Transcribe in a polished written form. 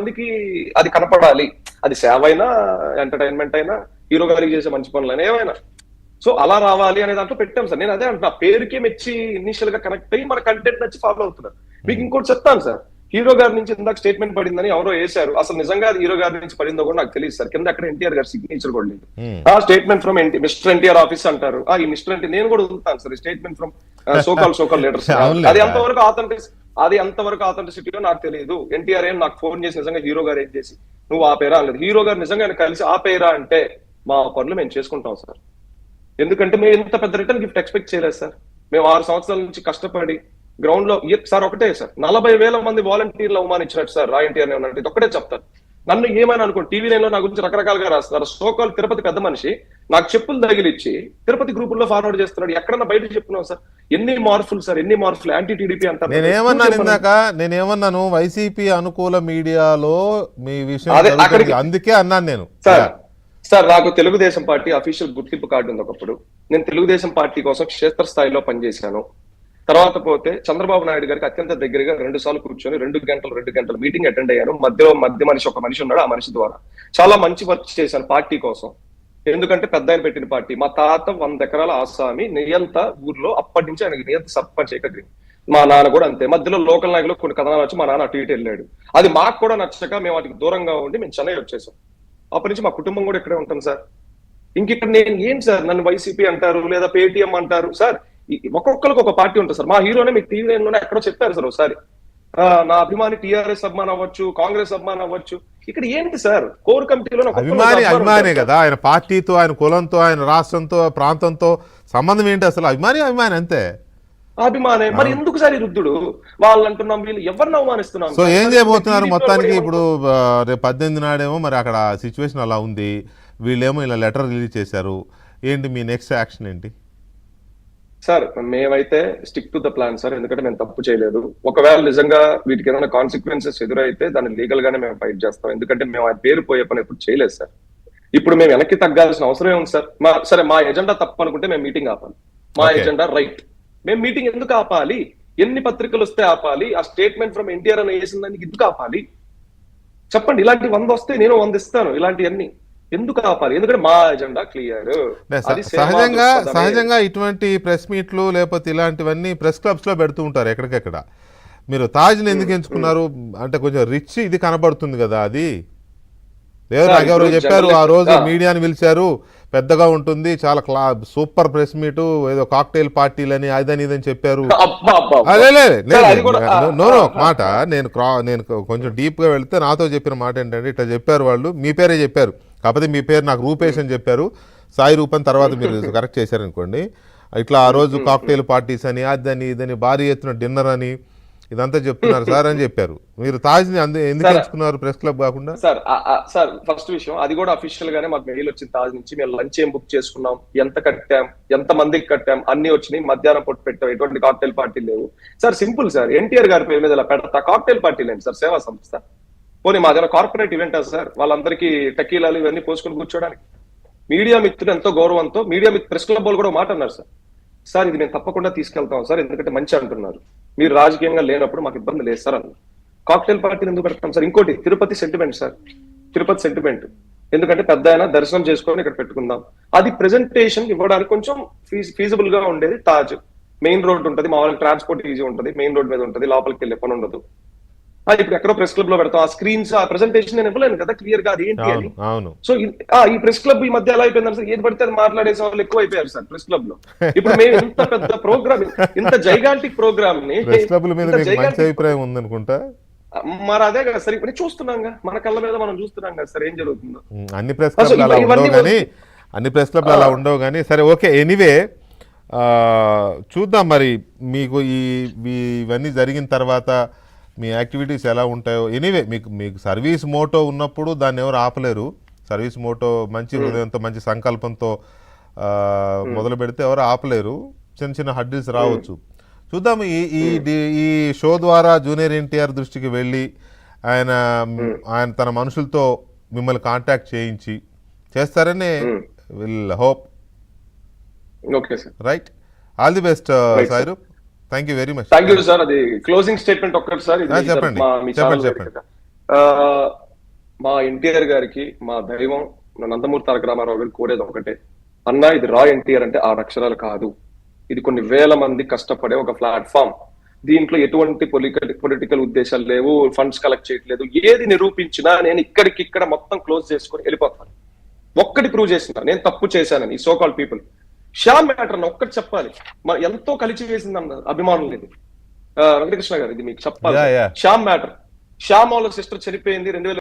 మందికి అది కనపడాలి. అది సేవ అయినా, ఎంటర్టైన్మెంట్ అయినా, హీరో గారికి చేసే మంచి పనులైనా ఏమైనా. సో అలా రావాలి అనే దాంట్లో పెట్టాం సార్. నేను అదే అంటున్నా, పేరుకే మెచ్చి ఇనిషియల్ గా కనెక్ట్ అయ్యి మన కంటెంట్ నచ్చి ఫాలో అవుతున్నారు. మీకు ఇంకోటి చెప్తాను సార్, హీరో గారి నుంచి ఇందాక స్టేట్మెంట్ పడిందని ఎవరో వేశారు. అసలు నిజంగా అది హీరో గారి నుంచి పడిందో కూడా నాకు తెలియదు సార్. కింద అక్కడ ఎన్టీఆర్ గారి సిగ్నేచర్ కూడా లేదు. ఆ statement from mister NTR office అంటారు. ఈ మిస్టర్ ఎన్టీ నేను కూడా వదులుతాను sir. Statement from so called leaders. అది ఎంతవరకు ఆథెంటిసిటీలో నాకు తెలియదు. ఎన్టీఆర్ ఏం నాకు ఫోన్ చేసి నిజంగా హీరో గారు ఏం చేసి నువ్వు ఆపేరా అనలేదు. హీరో గారు నిజంగా కలిసి ఆపేరా అంటే మా పనులు మేము చేసుకుంటాం సార్. ఎందుకంటే మేము ఇంత పెద్ద రిటర్న్ గిఫ్ట్ ఎక్స్పెక్ట్ చేయలేదు సార్. మేము 6 సంవత్సరాల నుంచి కష్టపడి గ్రౌండ్ లో సార్ ఒకటే సార్, 40,000 మంది వాలంటీర్లు అవమానించినట్టు సార్ ఎన్టీఆర్ ఉన్నట్టు ఇది ఒకటే చెప్తాను. నన్ను ఏమైనా అనుకోండి, టీవీ నైన్ లో నా గురించి రకరకాలుగా రాస్తున్నారు. సోకాల్ తిరుపతి పెద్ద మనిషి నాకు చెప్పులు తగిలిచ్చి తిరుపతి గ్రూపుల్లో ఫార్వర్డ్ చేస్తున్నాడు. ఎక్కడన్నా బయట చెప్పుకున్నాం సార్. ఎన్ని మార్పులు సార్, ఎన్ని మార్పులు. యాంటీ టీడీపీ అంటారు. నేనేమన్నాను వైసీపీ అనుకూల మీడియాలో మీ విషయం అందుకే అన్నాను నేను సార్ నాకు తెలుగుదేశం పార్టీ అఫీషియల్ గుర్తింపు కార్డు ఉంది. ఒకప్పుడు నేను తెలుగుదేశం పార్టీ కోసం క్షేత్రస్థాయిలో పనిచేశాను. తర్వాత పోతే చంద్రబాబు నాయుడు గారికి అత్యంత దగ్గరగా 2 సార్లు కూర్చొని 2 గంటలు మీటింగ్ అటెండ్ అయ్యాను. మధ్య మనిషి ఒక మనిషి ఉన్నాడు. ఆ మనిషి ద్వారా చాలా మంచి వర్క్ చేశాను పార్టీ కోసం. ఎందుకంటే పెద్ద ఆయన పెట్టిన పార్టీ. మా తాత 100 ఎకరాల ఆసామి నియంత ఊర్లో అప్పటి నుంచి ఆయనకి నియంత సర్పంచ్ ఏకగ్రీ. మా నాన్న కూడా అంతే. మధ్యలో లోకల్ నాయకులు కొన్ని కథనాలు వచ్చి మా నాన్న అటు ఇటు వెళ్ళాడు. అది మాకు కూడా నచ్చక మేము వాటికి దూరంగా ఉండి మేము చెన్నై వచ్చేసాం. అప్పటి నుంచి మా కుటుంబం కూడా ఇక్కడే ఉంటాం సార్. ఇంకిక్కడ నేను ఏం సార్, నన్ను వైసీపీ అంటారు లేదా పేటీఎం అంటారు సార్. ఒక్కొక్కరికి ఒక పార్టీ ఉంటుంది సార్. మా హీరోనే మీకు టీవీ నైన్లోనే ఎక్కడో చెప్పారు సార్ ఒకసారి, నా అభిమాని టీఆర్ఎస్ అభిమాని అవ్వచ్చు, కాంగ్రెస్ అభిమాని అవ్వచ్చు. ఇక్కడ ఏంటి సార్, కోర్ కమిటీలో అభిమానే కదా. ఆయన పార్టీతో, ఆయన కులంతో, ఆయన రాష్ట్రంతో, ప్రాంతంతో సంబంధం ఏంటి అసలు? అభిమాని అంతే. అభిమానే. మరి ఎందుకు సార్ ఈ రుద్దుడు? వాళ్ళు అంటున్నాం వీళ్ళు ఎవరిని అవమానిస్తున్నాం. సో ఏం చేయబోతున్నారు మొత్తానికి? ఇప్పుడు రేపు 18 నాడేమో మరి అక్కడ సిచ్యువేషన్ అలా ఉంది, వీళ్ళేమో ఇలా లెటర్ రిలీజ్ చేశారు. ఏంటి మీ నెక్స్ట్ యాక్షన్ ఏంటి? సార్ మేమైతే stick to the plan sir. ఎందుకంటే మేము తప్పు చేయలేదు. ఒకవేళ నిజంగా వీటికి ఏదైనా కాన్సిక్వెన్సెస్ ఎదురైతే దాన్ని లీగల్ గానే మేము ఫైట్ చేస్తాం. ఎందుకంటే మేము ఆ పేరు పోయే పని ఎప్పుడు చేయలేదు సార్. ఇప్పుడు మేము వెనక్కి తగ్గాల్సిన అవసరం ఉంది సార్. సరే మా ఎజెండా తప్పు అనుకుంటే మేము మీటింగ్ ఆపాలి. మా ఎజెండా రైట్. మేము మీటింగ్ ఎందుకు ఆపాలి? ఎన్ని పత్రికలు వస్తే ఆపాలి? ఆ స్టేట్మెంట్ ఫ్రమ్ ఎన్టీఆర్ అని వేసిన దానికి ఎందుకు ఆపాలి చెప్పండి. ఇలాంటి 100 వస్తే నేను 100 ఇస్తాను. ఇలాంటివన్నీ ఎందుకు ఆపాలి? ఎందుకంటే మా ఎజెండా క్లియర్. సహజంగా ఇటువంటి ప్రెస్ మీట్లు లేకపోతే ఇలాంటివన్నీ ప్రెస్ క్లబ్స్ లో పెడుతూ ఉంటారు ఎక్కడికెక్కడ. మీరు తాజ్ని ఎందుకు ఎంచుకున్నారు అంటే కొంచెం రిచ్ ఇది కనబడుతుంది కదా. అది నాకెవరో చెప్పారు, ఆ రోజు మీడియాని పిలిచారు, పెద్దగా ఉంటుంది, చాలా సూపర్ ప్రెస్ మీటు, ఏదో కాక్టైల్ పార్టీలని అదని ఇదని చెప్పారు. నో మాట నేను కొంచెం డీప్ గా వెళ్తే నాతో చెప్పిన మాట ఏంటంటే ఇట్లా చెప్పారు వాళ్ళు, మీ పేరే చెప్పారు, కాకపోతే మీ పేరు నాకు రూపేష్ అని చెప్పారు, సాయి రూపన్ తర్వాత మీరు కరెక్ట్ చేశారనుకోండి. ఇట్లా ఆ రోజు కాక్టైల్ పార్టీస్ అని అదని ఇదని భారీ ఎత్తున డిన్నర్ అని ఇదంతా చెప్తున్నారు సార్ అని చెప్పారు. మీరు తాజ్ని ఎందుకు ఎంచుకున్నారు ప్రెస్ క్లబ్ కాకుండా? సార్ ఫస్ట్ విషయం అది కూడా అఫీషియల్ గానే మాకు మెయిల్ వచ్చింది తాజ్ నుంచి. మేము లంచ్ ఏం బుక్ చేసుకున్నాం, ఎంత కట్టాం, ఎంత మందికి కట్టాం, అన్ని వచ్చినాయి. మధ్యాహ్నం పొట్టు పెట్టాం, ఎటువంటి కాక్టైల్ పార్టీలు లేవు సార్. సింపుల్ సార్, ఎన్టీఆర్ గారి పేరు మీద ఇలా పెడతా కాక్టైల్ పార్టీలు ఏంటి సార్? సేవా సంస్థ పోనీ మా దగ్గర కార్పొరేట్ ఈవెంట్ సార్. వాళ్ళందరికీ టకీలాలు ఇవన్నీ పోసుకొని కూర్చోడానికి మీడియా మిత్రులు ఎంతో గౌరవంతో మీడియా ప్రెస్ క్లబ్ వాళ్ళు కూడా మాట అన్నారు సార్ ఇది మేము తప్పకుండా తీసుకెళ్తాం సార్, ఎందుకంటే మంచి అంటున్నారు, మీరు రాజకీయంగా లేనప్పుడు మాకు ఇబ్బంది లేదు సార్ అన్నారు. కాక్టైల్ పార్టీలు ఎందుకు పెడతాం సార్? ఇంకోటి Tirupati sentiment sir, Tirupati sentiment. ఎందుకంటే పెద్ద ఆయన దర్శనం చేసుకొని ఇక్కడ పెట్టుకుందాం. అది ప్రెజెంటేషన్ ఇవ్వడానికి కొంచెం ఫీజిబుల్ గా ఉండేది తాజ్. మెయిన్ రోడ్ ఉంటుంది, మా వాళ్ళకి ట్రాన్స్పోర్ట్ ఈజీ ఉంటుంది, మెయిన్ రోడ్ మీద ఉంటుంది, లోపలికి వెళ్ళే పని ఉండదు. అది ఇప్పుడు ఎక్కడో ప్రెస్ క్లబ్ లో పెడతాం. ఆ స్క్రీన్స్ ఆ ప్రెజెంటేషన్ నేను ఇవ్వలేను కదా క్లియర్ గా అది ఏంటి అని. సో ఈ ప్రెస్ క్లబ్ ఈ మధ్య ఎలా అయిపోయింది సార్, ఏది పడితే అది మాట్లాడేసే వాళ్ళు ఎక్కువ అయిపోయారు సార్ ప్రెస్ క్లబ్ లో. ఇప్పుడు మేము ఇంత పెద్ద ప్రోగ్రామ్, ఇంత జైగాంటిక్ ప్రోగ్రామ్ ని అభిప్రాయం ఉందనుకుంటా. మరి అదే కదా సార్ ఇప్పుడు చూస్తున్నాం, మన కళ్ళ మీద మనం చూస్తున్నాం కదా సార్ ఏం జరుగుతుందో. అన్ని ప్రెస్ క్లబ్లు అలా ఉండవు కానీ సరే ఓకే. ఎనీవే చూద్దాం మరి మీకు ఇవన్నీ జరిగిన తర్వాత మీ యాక్టివిటీస్ ఎలా ఉంటాయో. ఎనీవే మీకు సర్వీస్ మోటో ఉన్నప్పుడు దాన్ని ఎవరు ఆపలేరు. సర్వీస్ మోటో మంచి హృదయంతో మంచి సంకల్పంతో మొదలు పెడితే ఎవరు ఆపలేరు. చిన్న చిన్న హడ్డిల్స్ రావచ్చు. చూద్దాం ఈ షో ద్వారా జూనియర్ ఎన్టీఆర్ దృష్టికి వెళ్ళి ఆయన తన మనుషులతో మిమ్మల్ని కాంటాక్ట్ చేయించి చేస్తారని will hope. Right, all the best సాయిరు. Thank you very much. Thank you sir. అది క్లోజింగ్ స్టేట్మెంట్ ఒక్కటి సార్. చెప్పండి. ఆ, మా ఎన్టీఆర్ గారికి మా దైవం నా నందమూరి తారక రామారావు గారికి కోరేది ఒకటే, అన్నా ఇది రా ఎన్టీఆర్ అంటే 6 అక్షరాలు కాదు, ఇది కొన్ని వేల మంది కష్టపడే ఒక ప్లాట్ఫామ్. దీంట్లో ఎటువంటి పొలిటికల్ ఉద్దేశాలు లేవు, ఫండ్స్ కలెక్ట్ చేయట్లేదు. ఏది నిరూపించినా నేను ఇక్కడ మొత్తం క్లోజ్ చేసుకొని వెళ్ళిపోతాను. ఒక్కటి ప్రూవ్ చేసిన నేను తప్పు చేశానని ఈ సోకాల్ పీపుల్. శ్యామ్ మ్యాటర్ అని ఒక్కటి చెప్పాలి, ఎంతో కలిసి వేసింది అభిమానులు. ఇది వెంకటకృష్ణ గారు, ఇది మీకు చెప్పాలి. Yeah, yeah. Shyam matter, Shyam వాళ్ళ సిస్టర్ చనిపోయింది 2000